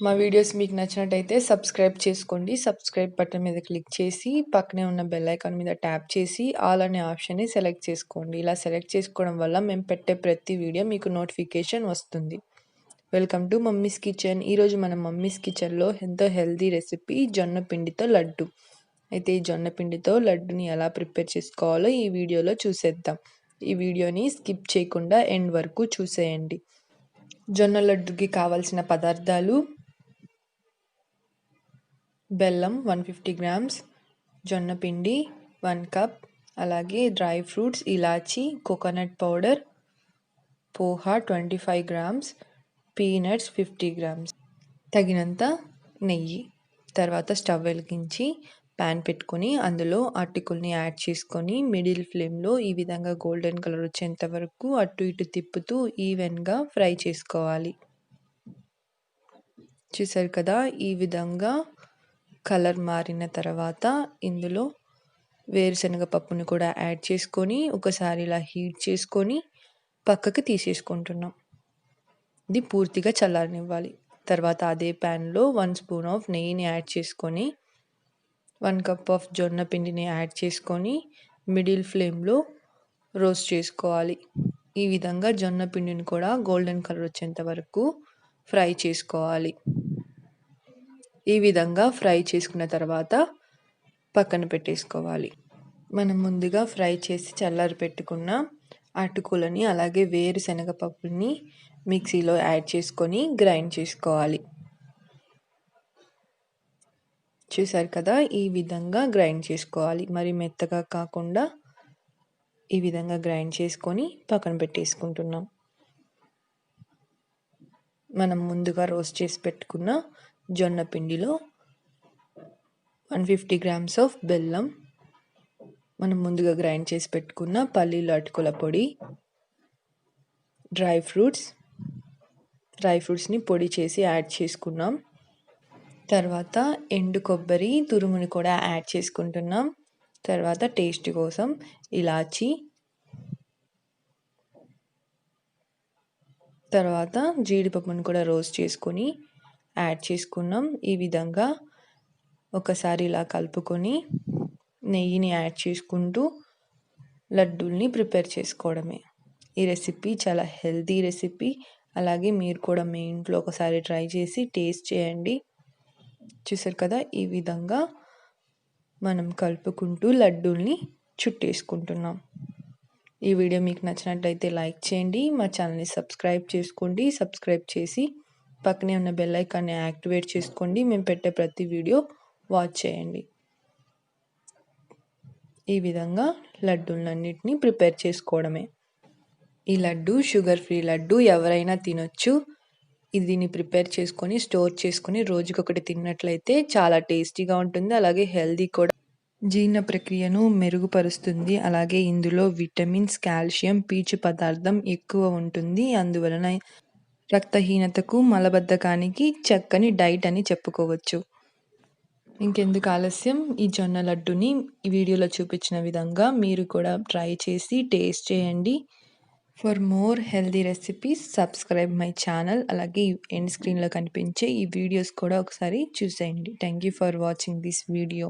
మా వీడియోస్ మీకు నచ్చినట్టయితే సబ్స్క్రైబ్ చేసుకోండి. సబ్స్క్రైబ్ బటన్ మీద క్లిక్ చేసి పక్కనే ఉన్న బెల్ ఐకాన్ మీద ట్యాప్ చేసి ఆల్ అనే ఆప్షన్ని సెలెక్ట్ చేసుకోండి. ఇలా సెలెక్ట్ చేసుకోవడం వల్ల మేము పెట్టే ప్రతి వీడియో మీకు నోటిఫికేషన్ వస్తుంది. Welcome to mummies kitchen. ఈరోజు మన మమ్మీస్ కిచెన్లో ఎంతో హెల్తీ రెసిపీ జొన్న పిండితో లడ్డు. అయితే ఈ జొన్న పిండితో లడ్డుని ఎలా ప్రిపేర్ చేసుకోవాలో ఈ వీడియోలో చూసేద్దాం. ఈ వీడియోని స్కిప్ చేయకుండా ఎండ్ వరకు చూసేయండి. జొన్న లడ్డుకి కావాల్సిన పదార్థాలు: బెల్లం 150 గ్రామ్స్, జొన్న పిండి 1 కప్, అలాగే డ్రై ఫ్రూట్స్, ఇలాచీ, coconut powder, poha 25 grams, peanuts 50 grams, తగినంత నెయ్యి. తర్వాత స్టవ్ వెలిగించి ప్యాన్ పెట్టుకొని అందులో అటుకుల్ని యాడ్ చేసుకొని మిడిల్ ఫ్లేమ్లో ఈ విధంగా గోల్డెన్ కలర్ వచ్చేంత వరకు అటు ఇటు తిప్పుతూ ఈవెన్గా ఫ్రై చేసుకోవాలి. చూసారు కదా, ఈ విధంగా కలర్ మారిన తర్వాత ఇందులో వేరుశనగ పప్పుని కూడా యాడ్ చేసుకొని ఒకసారి ఇలా హీట్ చేసుకొని పక్కకి తీసేసుకుంటున్నాం. ఇది పూర్తిగా చల్లారనివ్వాలి. తర్వాత అదే ప్యాన్లో 1 స్పూన్ ఆఫ్ నెయ్యిని యాడ్ చేసుకొని 1 కప్ ఆఫ్ జొన్న పిండిని యాడ్ చేసుకొని మిడిల్ ఫ్లేమ్లో రోస్ట్ చేసుకోవాలి. ఈ విధంగా జొన్న పిండిని కూడా గోల్డెన్ కలర్ వచ్చేంత వరకు ఫ్రై చేసుకోవాలి. ఈ విధంగా ఫ్రై చేసుకున్న తర్వాత పక్కన పెట్టేసుకోవాలి. మనం ముందుగా ఫ్రై చేసి చల్లారి పెట్టుకున్న అటుకులని అలాగే వేరుశనగ పప్పుని మిక్సీలో యాడ్ చేసుకొని గ్రైండ్ చేసుకోవాలి. చూసారు కదా, ఈ విధంగా గ్రైండ్ చేసుకోవాలి. మరి మెత్తగా కాకుండా ఈ విధంగా గ్రైండ్ చేసుకొని పక్కన పెట్టేసుకుంటున్నాం. మనం ముందుగా రోస్ట్ చేసి పెట్టుకున్న జొన్న పిండిలో 150 గ్రామ్స్ ఆఫ్ బెల్లం, మనం ముందుగా గ్రైండ్ చేసి పెట్టుకున్న పల్లీలు అటుకుల పొడి, డ్రై ఫ్రూట్స్ని పొడి చేసి యాడ్ చేసుకున్నాం. తర్వాత ఎండు కొబ్బరి తురుముని కూడా యాడ్ చేసుకుంటున్నాం. తర్వాత టేస్ట్ కోసం ఇలాచీ, తర్వాత జీడిపప్పును కూడా రోస్ట్ చేసుకొని యాడ్ చేసుకున్నాం. ఈ విధంగా ఒకసారి ఇలా కలుపుకొని నెయ్యిని యాడ్ చేసుకుంటూ లడ్డూల్ని ప్రిపేర్ చేసుకోవడమే. ఈ రెసిపీ చాలా హెల్తీ రెసిపీ. అలాగే మీరు కూడా మీ ఇంట్లో ఒకసారి ట్రై చేసి టేస్ట్ చేయండి. చూసారు కదా, ఈ విధంగా మనం కలుపుకుంటూ లడ్డూల్ని చుట్టేసుకుంటున్నాం. ఈ వీడియో మీకు నచ్చినట్లయితే లైక్ చేయండి. మా ఛానల్ని సబ్స్క్రైబ్ చేసుకోండి. సబ్స్క్రైబ్ చేసి పక్కనే ఉన్న బెల్ ఐకాన్ని యాక్టివేట్ చేసుకోండి. మేము పెట్టే ప్రతి వీడియో వాచ్ చేయండి. ఈ విధంగా లడ్డూలన్నిటిని ప్రిపేర్ చేసుకోవడమే. ఈ లడ్డు షుగర్ ఫ్రీ లడ్డు, ఎవరైనా తినొచ్చు. దీన్ని ప్రిపేర్ చేసుకొని స్టోర్ చేసుకొని రోజుకొకటి తిన్నట్లయితే చాలా టేస్టీగా ఉంటుంది. అలాగే హెల్దీ కూడా. జీర్ణ ప్రక్రియను మెరుగుపరుస్తుంది. అలాగే ఇందులో విటమిన్స్, కాల్షియం, పీచు పదార్థం ఎక్కువ ఉంటుంది. అందువలన రక్తహీనతకు, మలబద్ధకానికి చక్కని డైట్ అని చెప్పుకోవచ్చు. ఇంకెందుకు ఆలస్యం, ఈ జొన్న లడ్డుని ఈ వీడియోలో చూపించిన విధంగా మీరు కూడా ట్రై చేసి టేస్ట్ చేయండి. For more healthy recipes subscribe my channel. అలాగే ఎండ్ స్క్రీన్లో కనిపించే ఈ వీడియోస్ కూడా ఒకసారి చూసేయండి. Thank you for watching this video.